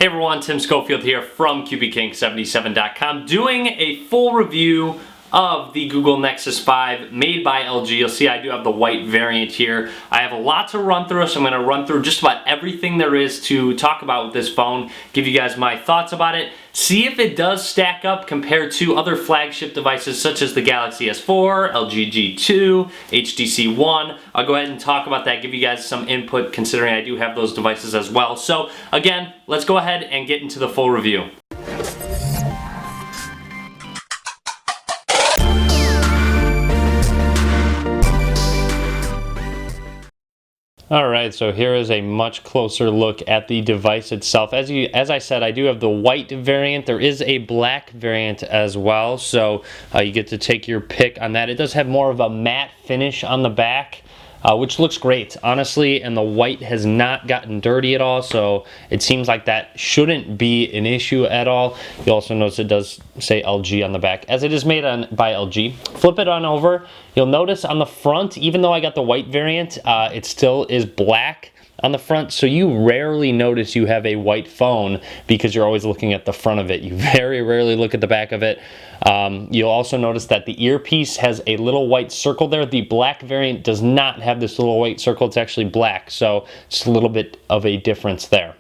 Hey everyone, Tim Schofield here from QBKing77.com doing a full review of the Google Nexus 5 made by LG. You'll see I do have the white variant here. I have a lot to run through, so I'm going to run through just about everything there is to talk about with this phone, give you guys my thoughts about it, see if it does stack up compared to other flagship devices such as the Galaxy S4, LG G2, HTC One. I'll go ahead and talk about that, give you guys some input considering I do have those devices as well. So again, let's go ahead and get into the full review. Alright, so here is a much closer look at the device itself. As I said, I do have the white variant. There is a black variant as well, so you get to take your pick on that. It does have more of a matte finish on the back, which looks great, honestly, and the white has not gotten dirty at all, so it seems like that shouldn't be an issue at all. You also notice it does say LG on the back, as it is made by LG. Flip it on over. You'll notice on the front, even though I got the white variant, it still is black on the front, so you rarely notice you have a white phone because you're always looking at the front of it. You very rarely look at the back of it. You'll also notice that the earpiece has a little white circle there. The black variant does not have this little white circle. It's actually black, so just a little bit of a difference there.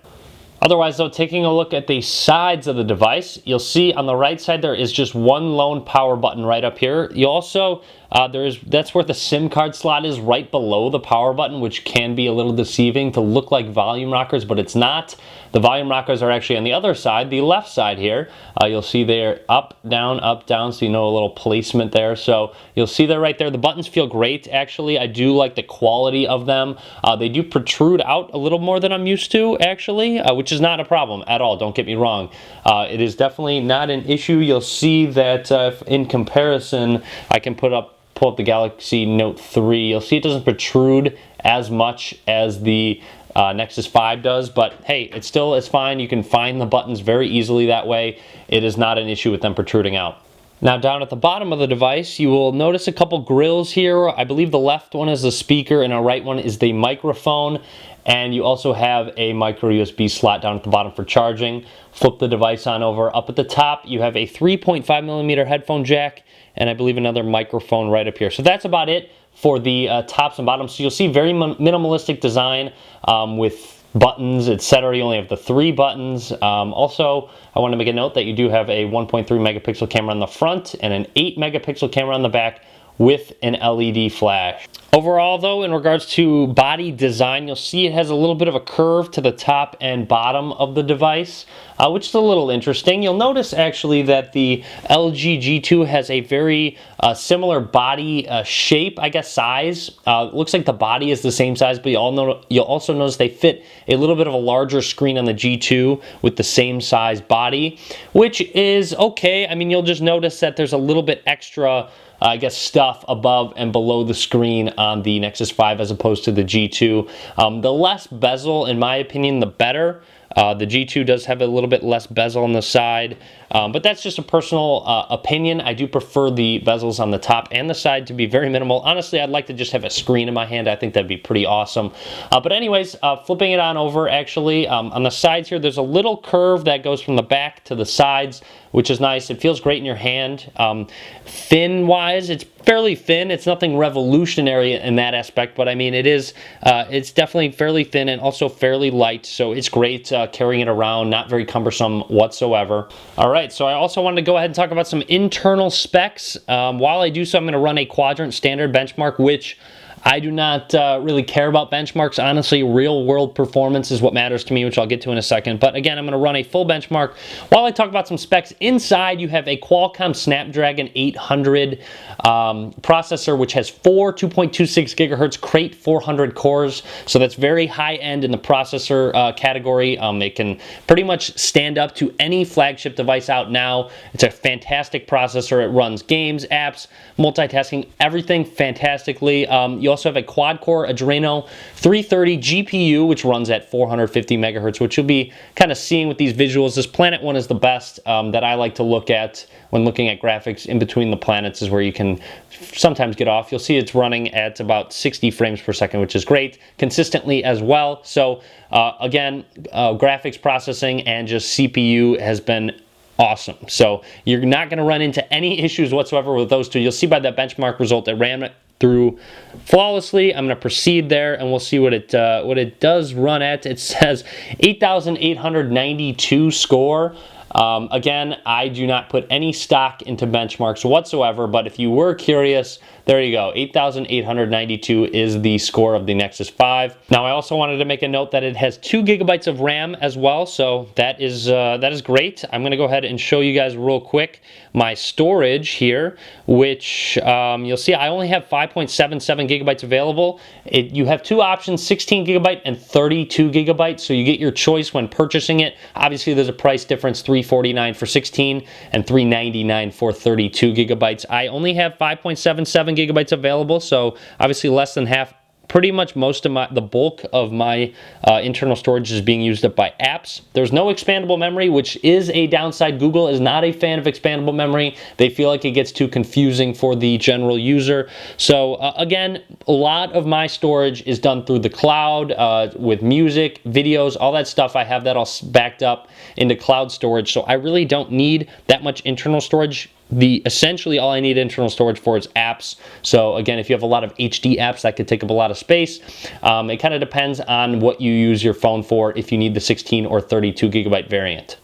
Otherwise though, taking a look at the sides of the device, you'll see on the right side there is just one lone power button right up here. You also, that's where the SIM card slot is, right below the power button, which can be a little deceiving to look like volume rockers, but it's not. The volume rockers are actually on the other side, the left side here. You'll see they're up, down, so you know a little placement there. So you'll see that right there. The buttons feel great, actually. I do like the quality of them. They do protrude out a little more than I'm used to, actually, which is not a problem at all, don't get me wrong. It is definitely not an issue. You'll see that in comparison, I can pull up the Galaxy Note 3. You'll see it doesn't protrude as much as the Nexus 5 does, but hey, it still is fine. You can find the buttons very easily that way. It is not an issue with them protruding out. Now down at the bottom of the device, you will notice a couple grills here. I believe the left one is the speaker and the right one is the microphone. And you also have a micro USB slot down at the bottom for charging. Flip the device on over. Up at the top, you have a 3.5mm headphone jack and I believe another microphone right up here. So that's about it for the tops and bottoms. So you'll see very minimalistic design with buttons, etc. You only have the 3 buttons. Also, I want to make a note that you do have a 1.3 megapixel camera on the front and an 8 megapixel camera on the back with an LED flash. Overall though, in regards to body design, you'll see it has a little bit of a curve to the top and bottom of the device, which is a little interesting. You'll notice actually that the LG G2 has a very similar body shape, I guess size. Looks like the body is the same size, but you'll also notice they fit a little bit of a larger screen on the G2 with the same size body, which is okay. I mean, you'll just notice that there's a little bit extra I guess stuff above and below the screen on the Nexus 5 as opposed to the G2. The less bezel, in my opinion, the better. The G2 does have a little bit less bezel on the side, but that's just a personal opinion. I do prefer the bezels on the top and the side to be very minimal. Honestly, I'd like to just have a screen in my hand. I think that'd be pretty awesome. But anyways, flipping it on over, actually, on the sides here, there's a little curve that goes from the back to the sides, which is nice. It feels great in your hand. Thin-wise, it's fairly thin. It's nothing revolutionary in that aspect, but I mean, it's definitely fairly thin and also fairly light, so it's great carrying it around, not very cumbersome whatsoever. All right, so I also wanted to go ahead and talk about some internal specs. While I do so, I'm going to run a quadrant standard benchmark, which I do not really care about benchmarks. Honestly, real world performance is what matters to me, which I'll get to in a second. But again, I'm going to run a full benchmark. While I talk about some specs, inside you have a Qualcomm Snapdragon 800 processor, which has 4 2.26 gigahertz Crate 400 cores. So that's very high end in the processor category. It can pretty much stand up to any flagship device out now. It's a fantastic processor. It runs games, apps, multitasking, everything fantastically. You also have a quad-core Adreno 330 GPU, which runs at 450 megahertz, which you'll be kind of seeing with these visuals. This planet one is the best that I like to look at when looking at graphics. In between the planets is where you can sometimes get off. You'll see it's running at about 60 frames per second, which is great, consistently as well. So again, graphics processing and just CPU has been awesome. So you're not going to run into any issues whatsoever with those two. You'll see by that benchmark result that ran through flawlessly. I'm going to proceed there and we'll see what it does run at. It says 8,892 score. Again, I do not put any stock into benchmarks whatsoever, but if you were curious, there you go. 8,892 is the score of the Nexus 5. Now, I also wanted to make a note that it has 2 gigabytes of RAM as well, so that is great. I'm going to go ahead and show you guys real quick my storage here, which you'll see I only have 5.77 gigabytes available. You have two options, 16 gigabyte and 32 gigabytes, so you get your choice when purchasing it. Obviously, there's a price difference, $349 for 16 and $399 for 32 gigabytes. I only have 5.77 gigabytes available, so obviously less than half. Pretty much most of the bulk of my internal storage is being used up by apps. There's no expandable memory, which is a downside. Google is not a fan of expandable memory. They feel like it gets too confusing for the general user. So again, a lot of my storage is done through the cloud with music, videos, all that stuff. I have that all backed up into cloud storage, so I really don't need that much internal storage. Essentially all I need internal storage for is apps. So again, if you have a lot of HD apps, that could take up a lot of space. It kind of depends on what you use your phone for, if you need the 16 or 32 gigabyte variant.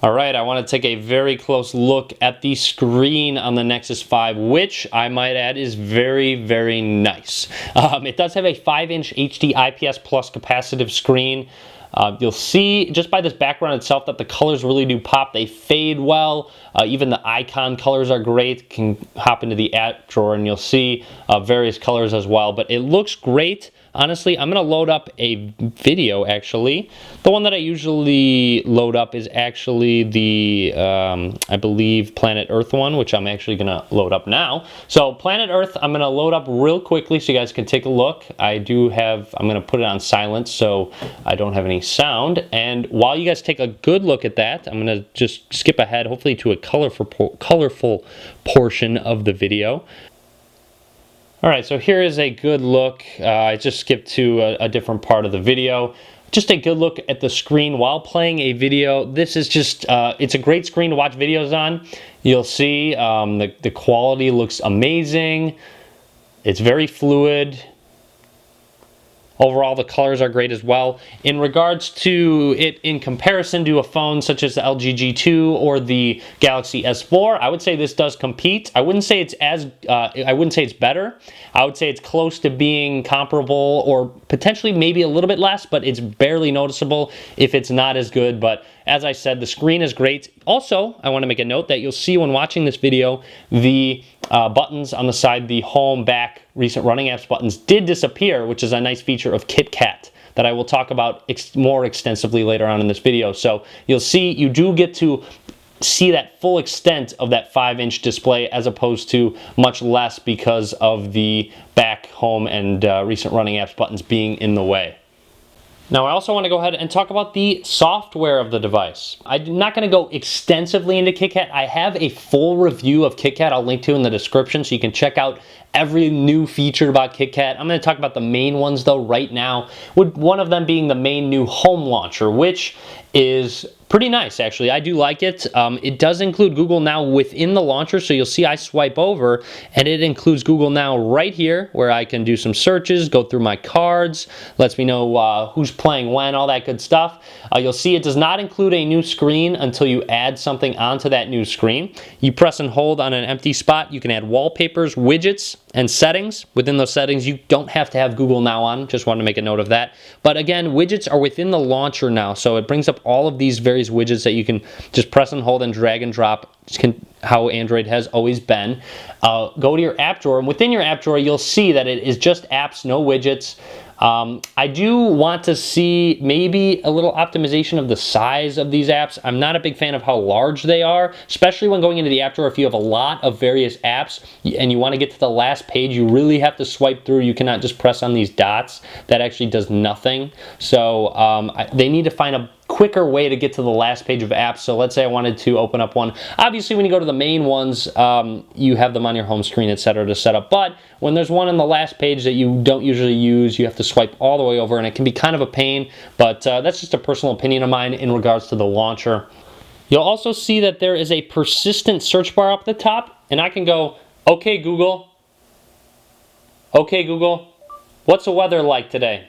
All right, I want to take a very close look at the screen on the Nexus 5, which I might add is very, very nice. It does have a 5-inch HD IPS Plus capacitive screen. You'll see just by this background itself that the colors really do pop. They fade well. Even the icon colors are great. Can hop into the app drawer and you'll see various colors as well. But it looks great. Honestly, I'm going to load up a video, actually. The one that I usually load up is actually the, I believe, Planet Earth one, which I'm actually going to load up now. So Planet Earth, I'm going to load up real quickly so you guys can take a look. I'm going to put it on silent so I don't have any sound. And while you guys take a good look at that, I'm going to just skip ahead, hopefully to a colorful portion of the video. All right, so here is a good look. I just skipped to a different part of the video. Just a good look at the screen while playing a video. This is just, it's a great screen to watch videos on. You'll see the quality looks amazing. It's very fluid. Overall, the colors are great as well. In regards to it in comparison to a phone such as the LG G2 or the Galaxy S4, I would say this does compete. I wouldn't say it's better. I would say it's close to being comparable or potentially maybe a little bit less, but it's barely noticeable if it's not as good. But as I said, the screen is great. Also, I want to make a note that you'll see when watching this video, the buttons on the side, the home, back, recent running apps buttons did disappear, which is a nice feature of KitKat that I will talk about more extensively later on in this video. So you'll see you do get to see that full extent of that 5-inch display as opposed to much less because of the back, home, and recent running apps buttons being in the way. Now, I also want to go ahead and talk about the software of the device. I'm not going to go extensively into KitKat. I have a full review of KitKat I'll link to in the description so you can check out every new feature about KitKat. I'm going to talk about the main ones though right now, with one of them being the main new home launcher, which is pretty nice actually. I do like it. It does include Google Now within the launcher, so you'll see I swipe over and it includes Google Now right here where I can do some searches, go through my cards, lets me know who's playing when, all that good stuff. You'll see it does not include a new screen until you add something onto that new screen. You press and hold on an empty spot, you can add wallpapers, widgets, and settings. Within those settings, you don't have to have Google Now on. Just wanted to make a note of that. But again, widgets are within the launcher now, so it brings up all of these various widgets that you can just press and hold and drag and drop, how Android has always been. Go to your app drawer, and within your app drawer, you'll see that it is just apps, no widgets. I do want to see maybe a little optimization of the size of these apps. I'm not a big fan of how large they are, especially when going into the app drawer. If you have a lot of various apps and you want to get to the last page, you really have to swipe through. You cannot just press on these dots. That actually does nothing. So they need to find a quicker way to get to the last page of apps. So let's say I wanted to open up one. Obviously, when you go to the main ones, you have them on your home screen, etc. to set up. But when there's one on the last page that you don't usually use, you have to swipe all the way over, and it can be kind of a pain. But that's just a personal opinion of mine in regards to the launcher. You'll also see that there is a persistent search bar up at the top, and I can go, okay, Google, what's the weather like today?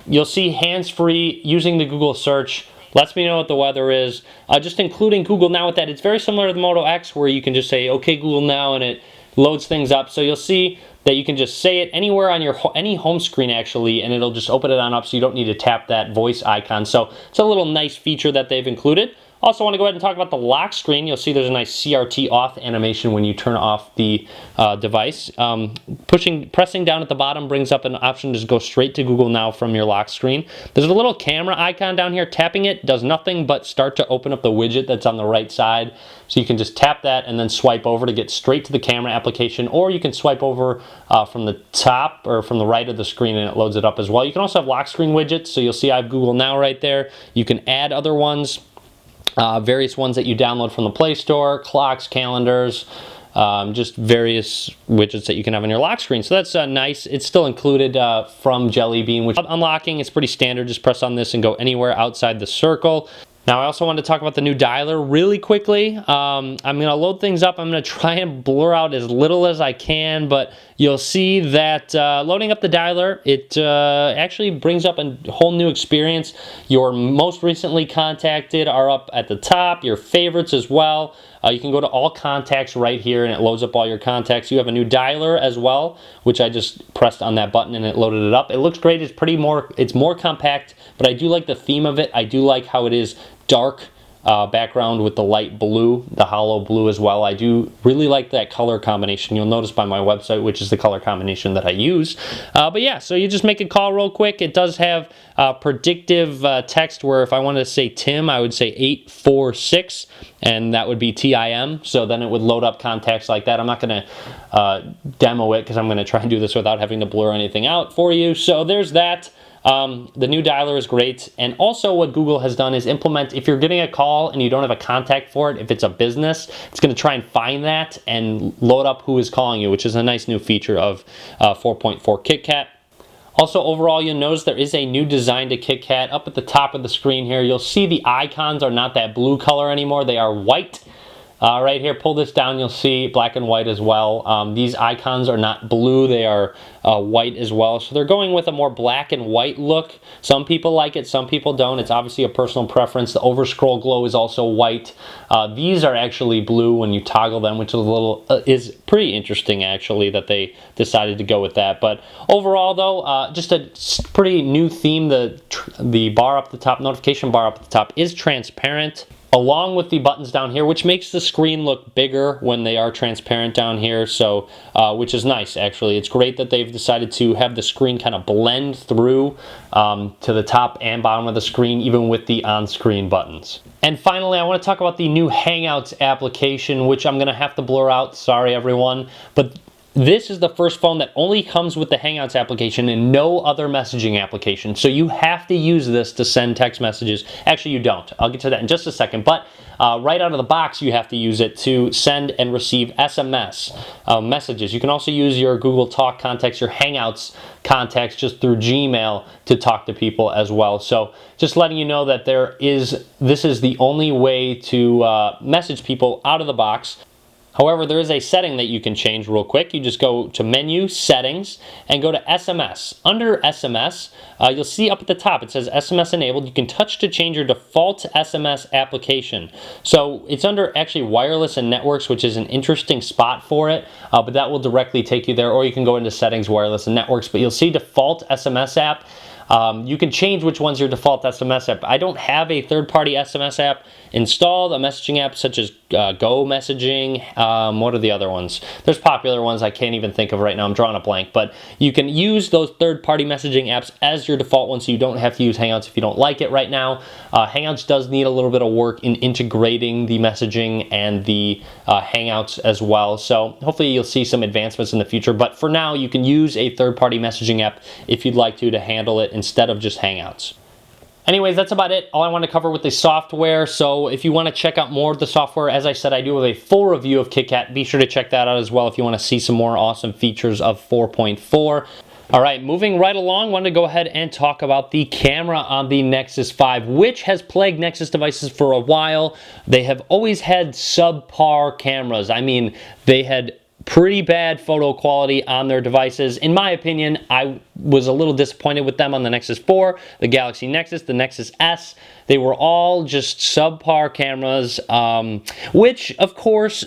You'll see hands-free using the Google search. Lets me know what the weather is. Just including Google Now with that. It's very similar to the Moto X, where you can just say, okay, Google Now, and it loads things up. So you'll see that you can just say it anywhere on your any home screen, actually, and it'll just open it on up, so you don't need to tap that voice icon. So it's a little nice feature that they've included. Also want to go ahead and talk about the lock screen. You'll see there's a nice CRT off animation when you turn off the device. Pressing down at the bottom brings up an option to just go straight to Google Now from your lock screen. There's a little camera icon down here. Tapping it does nothing but start to open up the widget that's on the right side. So you can just tap that and then swipe over to get straight to the camera application, or you can swipe over from the top or from the right of the screen and it loads it up as well. You can also have lock screen widgets. So you'll see I have Google Now right there. You can add other ones. Various ones that you download from the Play Store, clocks, calendars, just various widgets that you can have on your lock screen. So that's nice. It's still included from Jelly Bean, which unlocking is pretty standard. Just press on this and go anywhere outside the circle. Now, I also wanted to talk about the new dialer really quickly. I'm going to load things up. I'm going to try and blur out as little as I can, but you'll see that loading up the dialer, it actually brings up a whole new experience. Your most recently contacted are up at the top, your favorites as well. You can go to all contacts right here and it loads up all your contacts. You have a new dialer as well, which I just pressed on that button and it loaded it up. It looks great. It's more compact, but I do like the theme of it. I do like how it is dark background with the light blue, the hollow blue as well. I do really like that color combination. You'll notice by my website, which is the color combination that I use. But yeah, so you just make a call real quick. It does have predictive text where if I wanted to say Tim, I would say 846, and that would be TIM. So then it would load up contacts like that. I'm not going to demo it because I'm going to try and do this without having to blur anything out for you. So there's that. The new dialer is great, and also what Google has done is implement, if you're getting a call and you don't have a contact for it, if it's a business, it's going to try and find that and load up who is calling you, which is a nice new feature of 4.4 KitKat. Also, overall, you'll notice there is a new design to KitKat. Up at the top of the screen here, you'll see the icons are not that blue color anymore. They are white. Right here, pull this down, you'll see black and white as well. These icons are not blue, they are white as well. So they're going with a more black and white look. Some people like it, some people don't. It's obviously a personal preference. The over scroll glow is also white. These are actually blue when you toggle them, which is pretty interesting actually that they decided to go with that. But overall though, just a pretty new theme. The bar up the top, notification bar up at the top, is transparent, along with the buttons down here, which makes the screen look bigger when they are transparent down here, so which is nice actually. It's great that they've decided to have the screen kind of blend through to the top and bottom of the screen, even with the on-screen buttons. And finally, I want to talk about the new Hangouts application, which I'm going to have to blur out, sorry everyone, but this is the first phone that only comes with the Hangouts application and no other messaging application. So you have to use this to send text messages. Actually, you don't. I'll get to that in just a second. But right out of the box, you have to use it to send and receive SMS messages. You can also use your Google Talk contacts, your Hangouts contacts just through Gmail to talk to people as well. So just letting you know that this is the only way to message people out of the box. However, there is a setting that you can change real quick. You just go to Menu, Settings, and go to SMS. Under SMS, you'll see up at the top, it says SMS enabled. You can touch to change your default SMS application. So it's under actually wireless and networks, which is an interesting spot for it, but that will directly take you there, or you can go into Settings, wireless and networks, but you'll see default SMS app. You can change which one's your default SMS app. I don't have a third-party SMS app installed, a messaging app such as Go Messaging. What are the other ones? There's popular ones I can't even think of right now. I'm drawing a blank, but you can use those third-party messaging apps as your default one, so you don't have to use Hangouts if you don't like it right now. Hangouts does need a little bit of work in integrating the messaging and the Hangouts as well, so hopefully you'll see some advancements in the future, but for now you can use a third-party messaging app if you'd like to handle it instead of just Hangouts. Anyways, that's about it. All I want to cover with the software. So if you want to check out more of the software, as I said, I do have a full review of KitKat. Be sure to check that out as well if you want to see some more awesome features of 4.4. All right, moving right along, I wanted to go ahead and talk about the camera on the Nexus 5, which has plagued Nexus devices for a while. They have always had subpar cameras. I mean, they had pretty bad photo quality on their devices. In my opinion, I was a little disappointed with them on the Nexus 4, the Galaxy Nexus, the Nexus S. They were all just subpar cameras, which of course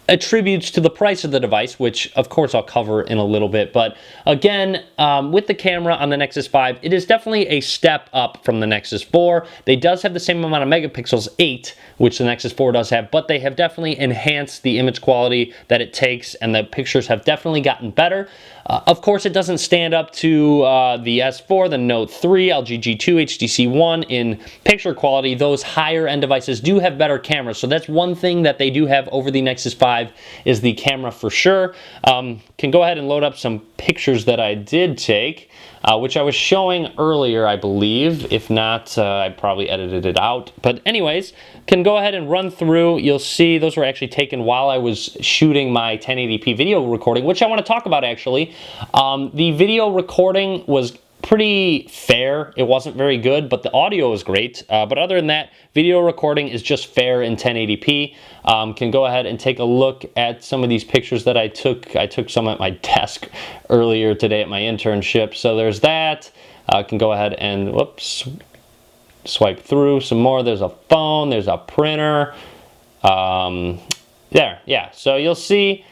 attributes to the price of the device, which of course I'll cover in a little bit. But again, with the camera on the Nexus 5, it is definitely a step up from the Nexus 4. They does have the same amount of megapixels, 8, which the Nexus 4 does have, but they have definitely enhanced the image quality that it takes, and the pictures have definitely gotten better. Of course, it doesn't stand up to the S4, the Note 3, LG G2, HTC One in picture quality. Those higher end devices do have better cameras, so that's one thing that they do have over the Nexus 5 is the camera for sure. Can go ahead and load up some pictures that I did take, which I was showing earlier, I believe. If not, I probably edited it out. But anyways, can go ahead and run through. You'll see those were actually taken while I was shooting my 1080p video recording, which I want to talk about actually. The video recording was pretty fair. It wasn't very good, but the audio was great. But other than that, video recording is just fair in 1080p. Can go ahead and take a look at some of these pictures that I took. I took some at my desk earlier today at my internship. So there's that. Can go ahead and, whoops, swipe through some more. There's a phone, there's a printer. There, yeah. So you'll see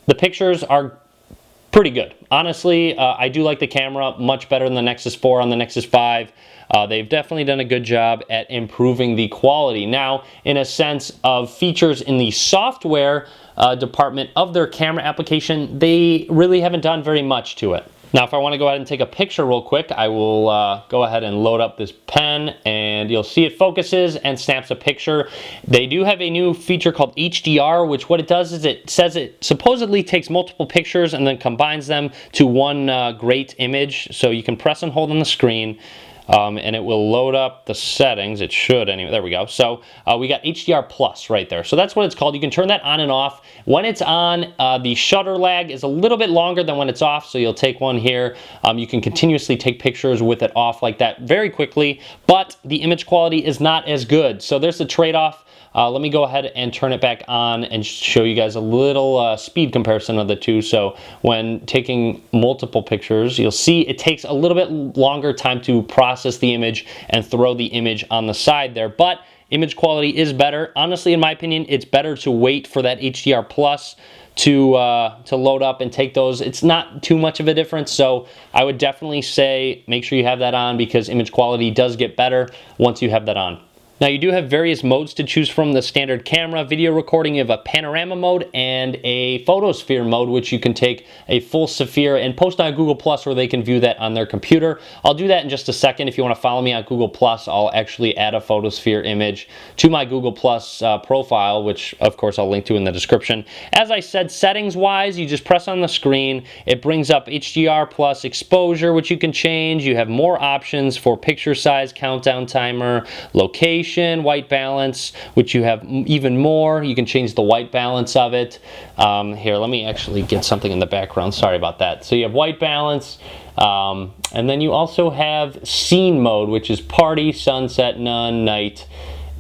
the pictures are pretty good. Honestly, I do like the camera much better than the Nexus 4 on the Nexus 5. They've definitely done a good job at improving the quality. Now, in a sense of features in the software department of their camera application, they really haven't done very much to it. Now, if I want to go ahead and take a picture real quick, I will go ahead and load up this pen, and you'll see it focuses and snaps a picture. They do have a new feature called HDR, which what it does is it says it supposedly takes multiple pictures and then combines them to one great image. So you can press and hold on the screen, and it will load up the settings. It should anyway. There we go. So we got HDR Plus right there. So that's what it's called. You can turn that on and off. When it's on, the shutter lag is a little bit longer than when it's off. So you'll take one here. You can continuously take pictures with it off like that very quickly, but the image quality is not as good. So there's the trade-off. Let me go ahead and turn it back on and show you guys a little speed comparison of the two. So when taking multiple pictures, you'll see it takes a little bit longer time to process the image and throw the image on the side there, but image quality is better. Honestly, in my opinion, it's better to wait for that HDR Plus to load up and take those. It's not too much of a difference, so I would definitely say make sure you have that on because image quality does get better once you have that on. Now you do have various modes to choose from: the standard camera, video recording, you have a panorama mode, and a photosphere mode, which you can take a full sphere and post on Google Plus where they can view that on their computer. I'll do that in just a second. If you want to follow me on Google Plus, I'll actually add a photosphere image to my Google Plus profile, which of course I'll link to in the description. As I said, settings wise, you just press on the screen. It brings up HDR Plus exposure, which you can change. You have more options for picture size, countdown timer, location, white balance, which you have even more. You can change the white balance of it. Here, let me actually get something in the background. Sorry about that. So you have white balance, and then you also have scene mode, which is party, sunset, none, night,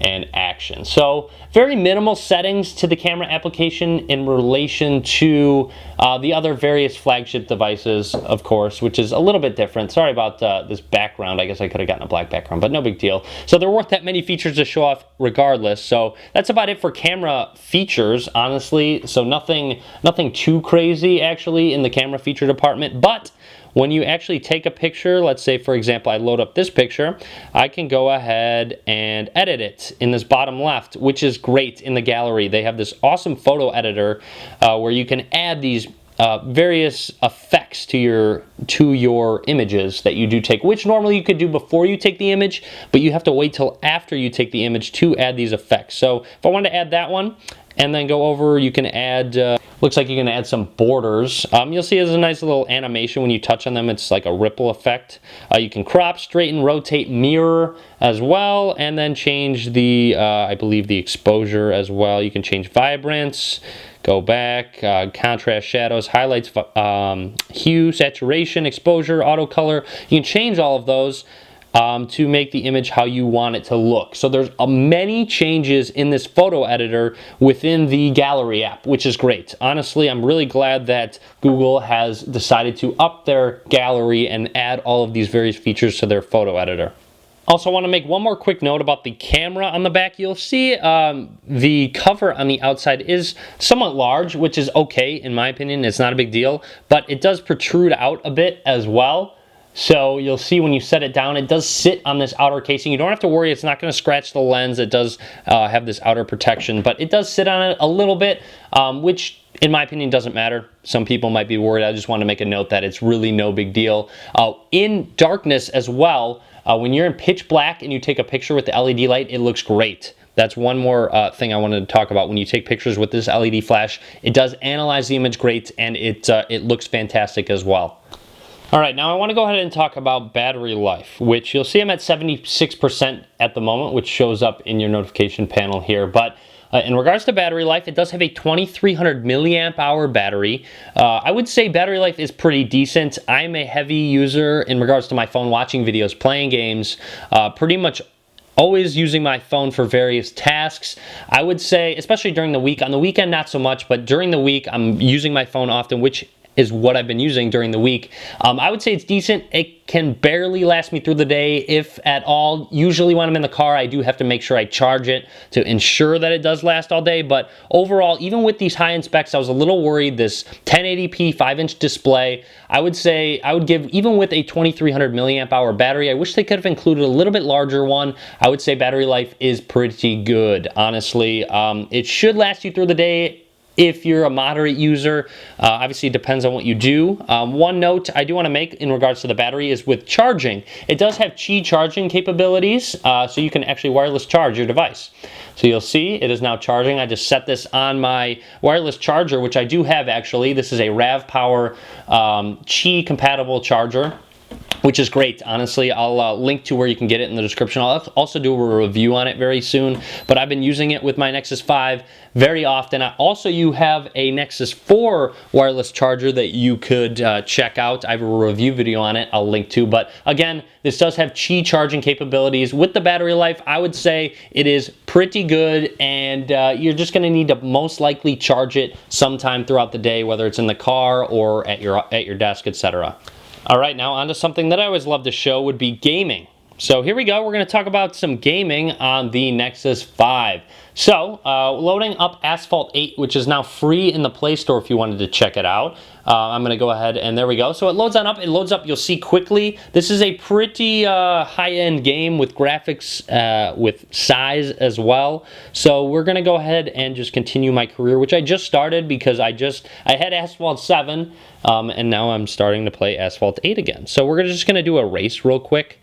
and action. So very minimal settings to the camera application in relation to the other various flagship devices, of course, which is a little bit different. Sorry about this background. I guess I could have gotten a black background, but no big deal. So there weren't that many features to show off regardless. So that's about it for camera features, honestly. So nothing too crazy actually in the camera feature department. But when you actually take a picture, let's say for example I load up this picture, I can go ahead and edit it in this bottom left, which is great in the gallery. They have this awesome photo editor where you can add these various effects to your images that you do take, which normally you could do before you take the image, but you have to wait till after you take the image to add these effects. So if I wanted to add that one and then go over, you can add, looks like you can add some borders. You'll see there's a nice little animation when you touch on them. It's like a ripple effect. You can crop, straighten, rotate, mirror as well, and then change the, I believe the exposure as well. You can change vibrance, go back, contrast, shadows, highlights, hue, saturation, exposure, auto color. You can change all of those to make the image how you want it to look. So there's many changes in this photo editor within the gallery app, which is great. Honestly, I'm really glad that Google has decided to up their gallery and add all of these various features to their photo editor. Also, I want to make one more quick note about the camera on the back. You'll see the cover on the outside is somewhat large, which is okay in my opinion. It's not a big deal, but it does protrude out a bit as well. So you'll see when you set it down, it does sit on this outer casing. You don't have to worry, it's not going to scratch the lens. It does have this outer protection, but it does sit on it a little bit, which in my opinion doesn't matter. Some people might be worried. I just want to make a note that it's really no big deal. In darkness as well, when you're in pitch black and you take a picture with the LED light, it looks great. That's one more thing I wanted to talk about. When you take pictures with this LED flash, it does analyze the image great, and it looks fantastic as well. All right, now I want to go ahead and talk about battery life, which you'll see I'm at 76% at the moment, which shows up in your notification panel here. But in regards to battery life, it does have a 2300 milliamp hour battery. I would say battery life is pretty decent. I'm a heavy user in regards to my phone, watching videos, playing games, pretty much always using my phone for various tasks. I would say, especially during the week, on the weekend not so much, but during the week I'm using my phone often, which is what I've been using during the week. I would say it's decent. It can barely last me through the day, if at all. Usually when I'm in the car, I do have to make sure I charge it to ensure that it does last all day. But overall, even with these high-end specs, I was a little worried. This 1080p 5-inch display, I would say, I would give, even with a 2300 milliamp hour battery, I wish they could have included a little bit larger one. I would say battery life is pretty good, honestly. It should last you through the day if you're a moderate user. Obviously it depends on what you do. One note I do want to make in regards to the battery is with charging. It does have Qi charging capabilities, so you can actually wireless charge your device. So you'll see it is now charging. I just set this on my wireless charger, which I do have actually. This is a Ravpower Qi compatible charger, which is great. Honestly, I'll link to where you can get it in the description. I'll also do a review on it very soon, but I've been using it with my Nexus 5 very often. You have a Nexus 4 wireless charger that you could check out. I have a review video on it I'll link to, but again, this does have Qi charging capabilities. With the battery life, I would say it is pretty good, and you're just going to need to most likely charge it sometime throughout the day, whether it's in the car or at your desk, etc. All right, now onto something that I always love to show would be gaming. So here we go. We're going to talk about some gaming on the Nexus 5. So loading up Asphalt 8, which is now free in the Play Store if you wanted to check it out. I'm going to go ahead and there we go. So it loads on up. It loads up, you'll see quickly. This is a pretty high-end game with graphics, with size as well. So we're going to go ahead and just continue my career, which I just started because I had Asphalt 7, and now I'm starting to play Asphalt 8 again. So we're just going to do a race real quick.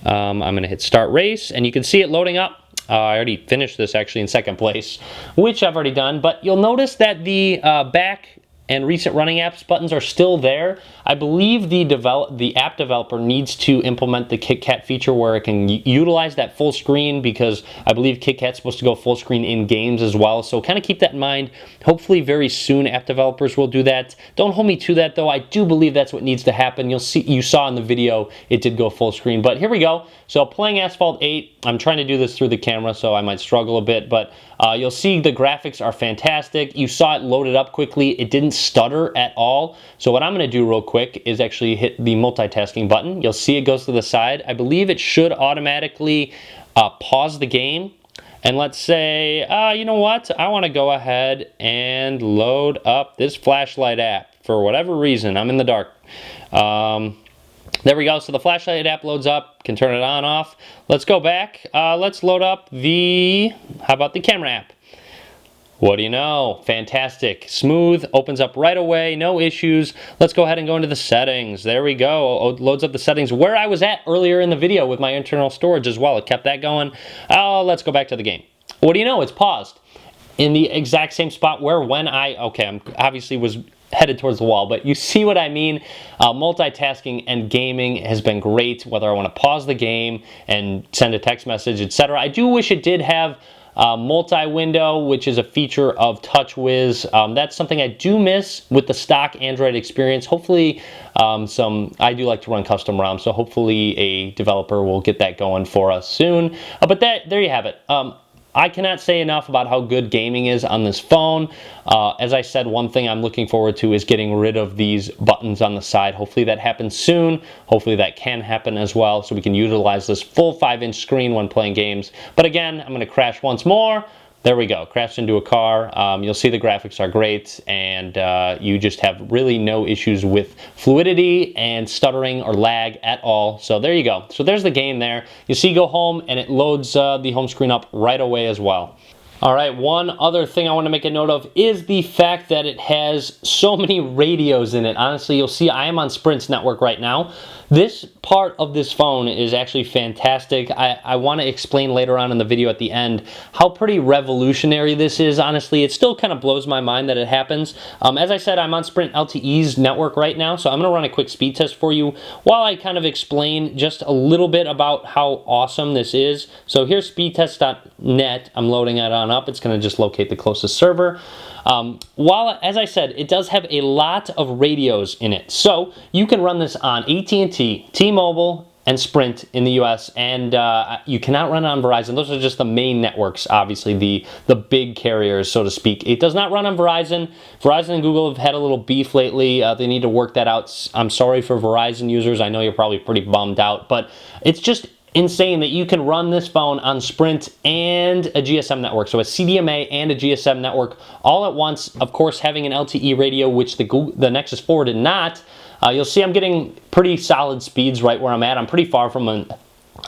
I'm going to hit start race, and you can see it loading up. I already finished this actually in second place, which I've already done, but you'll notice that the back and recent running apps buttons are still there. I believe the app developer needs to implement the KitKat feature where it can utilize that full screen, because I believe KitKat's supposed to go full screen in games as well. So kind of keep that in mind. Hopefully very soon app developers will do that. Don't hold me to that though. I do believe that's what needs to happen. You saw in the video it did go full screen, but here we go. So playing Asphalt 8, I'm trying to do this through the camera, so I might struggle a bit, but you'll see the graphics are fantastic. You saw it loaded up quickly. It didn't stutter at all. So what I'm going to do real quick is actually hit the multitasking button. You'll see it goes to the side. I believe it should automatically pause the game. And let's say, you know what? I want to go ahead and load up this flashlight app. For whatever reason, I'm in the dark. There we go. So the flashlight app loads up. Can turn it on, off. Let's go back. Let's load up how about the camera app? What do you know? Fantastic. Smooth. Opens up right away. No issues. Let's go ahead and go into the settings. There we go. Loads up the settings where I was at earlier in the video with my internal storage as well. It kept that going. Oh, let's go back to the game. What do you know? It's paused in the exact same spot where I'm obviously was headed towards the wall, but you see what I mean. Multitasking and gaming has been great, whether I want to pause the game and send a text message, etc. I do wish it did have multi-window, which is a feature of TouchWiz. That's something I do miss with the stock Android experience. Hopefully, I do like to run custom ROM, so hopefully a developer will get that going for us soon. But there you have it. I cannot say enough about how good gaming is on this phone. As I said, one thing I'm looking forward to is getting rid of these buttons on the side. Hopefully that happens soon. Hopefully that can happen as well, so we can utilize this full 5-inch screen when playing games. But again, I'm going to crash once more. There we go, crashed into a car. You'll see the graphics are great, and you just have really no issues with fluidity and stuttering or lag at all. So there you go. So there's the game there. You see go home, and it loads the home screen up right away as well. All right, one other thing I want to make a note of is the fact that it has so many radios in it. Honestly, you'll see I am on Sprint's network right now. This part of this phone is actually fantastic. I want to explain later on in the video at the end how pretty revolutionary this is. Honestly, it still kind of blows my mind that it happens. As I said, I'm on Sprint LTE's network right now, so I'm going to run a quick speed test for you while I kind of explain just a little bit about how awesome this is. So here's speedtest.net. I'm loading it on up. It's going to just locate the closest server. While, as I said, it does have a lot of radios in it. So you can run this on AT&T, T-Mobile, and Sprint in the US, and you cannot run it on Verizon. Those are just the main networks, obviously, the big carriers, so to speak. It does not run on Verizon. Verizon and Google have had a little beef lately. They need to work that out. I'm sorry for Verizon users. I know you're probably pretty bummed out, but it's just insane that you can run this phone on Sprint and a GSM network, so a CDMA and a GSM network all at once. Of course, having an LTE radio, which the Nexus 4 did not. You'll see I'm getting pretty solid speeds right where I'm at. I'm pretty far from a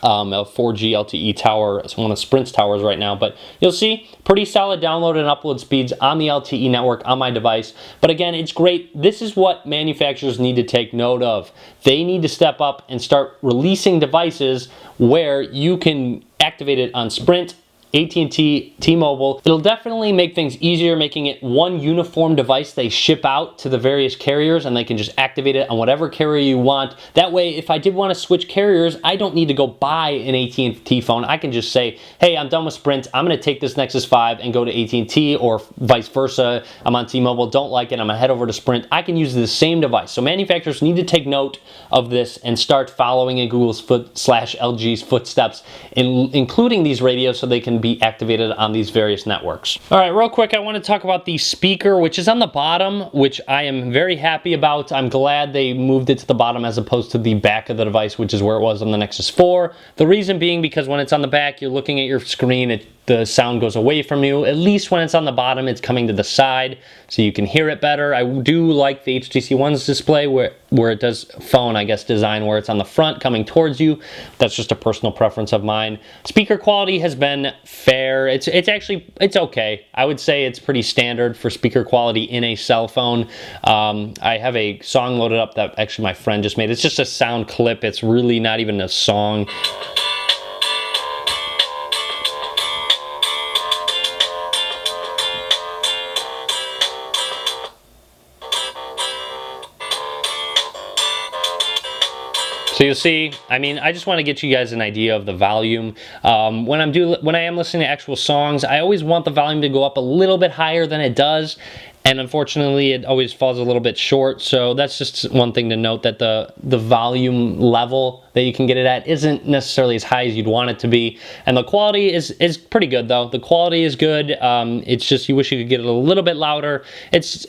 4G LTE tower. It's one of Sprint's towers right now, but you'll see pretty solid download and upload speeds on the LTE network on my device. But again, it's great. This is what manufacturers need to take note of. They need to step up and start releasing devices where you can activate it on Sprint, AT&T, T-Mobile. It'll definitely make things easier, making it one uniform device they ship out to the various carriers, and they can just activate it on whatever carrier you want. That way, if I did want to switch carriers, I don't need to go buy an AT&T phone. I can just say, hey, I'm done with Sprint. I'm going to take this Nexus 5 and go to AT&T, or vice versa. I'm on T-Mobile, don't like it, I'm going to head over to Sprint. I can use the same device. So manufacturers need to take note of this and start following in Google's /LG's footsteps, including these radios, so they can be activated on these various networks. All right, real quick, I want to talk about the speaker, which is on the bottom, which I am very happy about. I'm glad they moved it to the bottom as opposed to the back of the device, which is where it was on the Nexus 4. The reason being because when it's on the back, you're looking at your screen, the sound goes away from you. At least when it's on the bottom, it's coming to the side, so you can hear it better. I do like the HTC One's display where it does phone, I guess, design, where it's on the front coming towards you. That's just a personal preference of mine. Speaker quality has been fair. It's okay. I would say it's pretty standard for speaker quality in a cell phone. I have a song loaded up that actually my friend just made. It's just a sound clip. It's really not even a song. So you'll see, I mean, I just want to get you guys an idea of the volume. When I am listening to actual songs, I always want the volume to go up a little bit higher than it does, and unfortunately it always falls a little bit short. So that's just one thing to note, that the volume level that you can get it at isn't necessarily as high as you'd want it to be. And the quality is pretty good though. The quality is good. It's just you wish you could get it a little bit louder.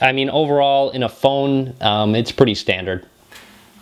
I mean, overall in a phone, it's pretty standard.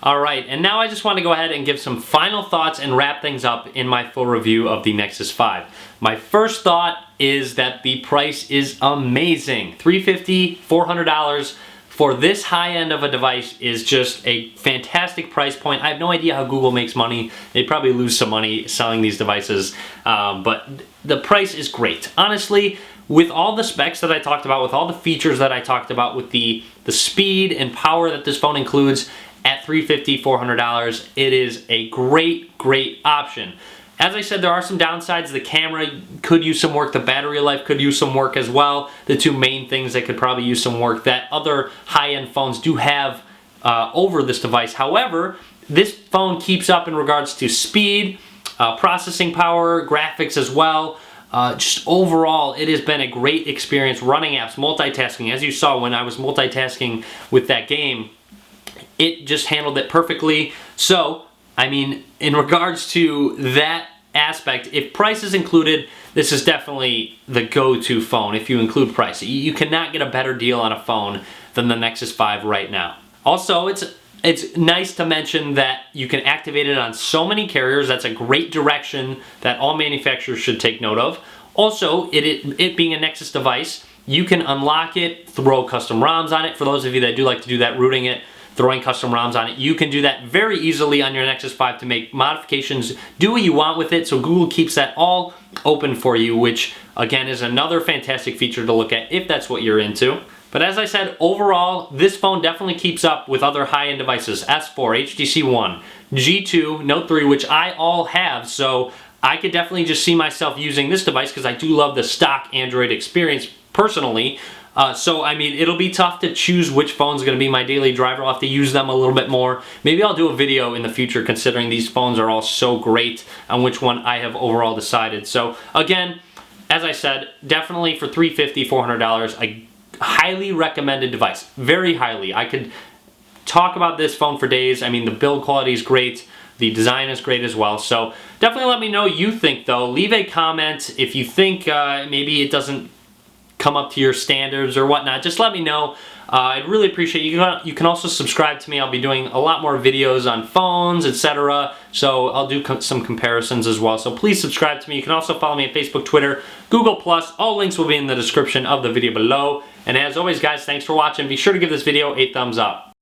All right, and now I just want to go ahead and give some final thoughts and wrap things up in my full review of the Nexus 5. My first thought is that the price is amazing. $350, $400 for this high end of a device is just a fantastic price point. I have no idea how Google makes money. They probably lose some money selling these devices, but the price is great. Honestly, with all the specs that I talked about, with all the features that I talked about, with the speed and power that this phone includes, at $350, $400, it is a great, great option. As I said, there are some downsides. The camera could use some work. The battery life could use some work as well. The two main things that could probably use some work that other high-end phones do have over this device. However, this phone keeps up in regards to speed, processing power, graphics as well. Just overall, it has been a great experience running apps, multitasking. As you saw when I was multitasking with that game, it just handled it perfectly. So, I mean, in regards to that aspect, if price is included, this is definitely the go-to phone if you include price. You cannot get a better deal on a phone than the Nexus 5 right now. Also, it's nice to mention that you can activate it on so many carriers. That's a great direction that all manufacturers should take note of. Also, it being a Nexus device, you can unlock it, throw custom ROMs on it. For those of you that do like to do that, rooting it, throwing custom ROMs on it, you can do that very easily on your Nexus 5 to make modifications, do what you want with it. So Google keeps that all open for you, which again is another fantastic feature to look at if that's what you're into. But as I said, overall, this phone definitely keeps up with other high-end devices. S4, HTC One, G2, Note 3, which I all have, so I could definitely just see myself using this device because I do love the stock Android experience personally. So, I mean, it'll be tough to choose which phone's going to be my daily driver. I'll have to use them a little bit more. Maybe I'll do a video in the future considering these phones are all so great on which one I have overall decided. So, again, as I said, definitely for $350, $400, a highly recommended device. Very highly. I could talk about this phone for days. I mean, the build quality is great. The design is great as well. So, definitely let me know what you think, though. Leave a comment if you think maybe it doesn't come up to your standards or whatnot. Just let me know. I'd really appreciate you. You can also subscribe to me. I'll be doing a lot more videos on phones, etc. So I'll do some comparisons as well. So please subscribe to me. You can also follow me on Facebook, Twitter, Google+. All links will be in the description of the video below. And as always, guys, thanks for watching. Be sure to give this video a thumbs up.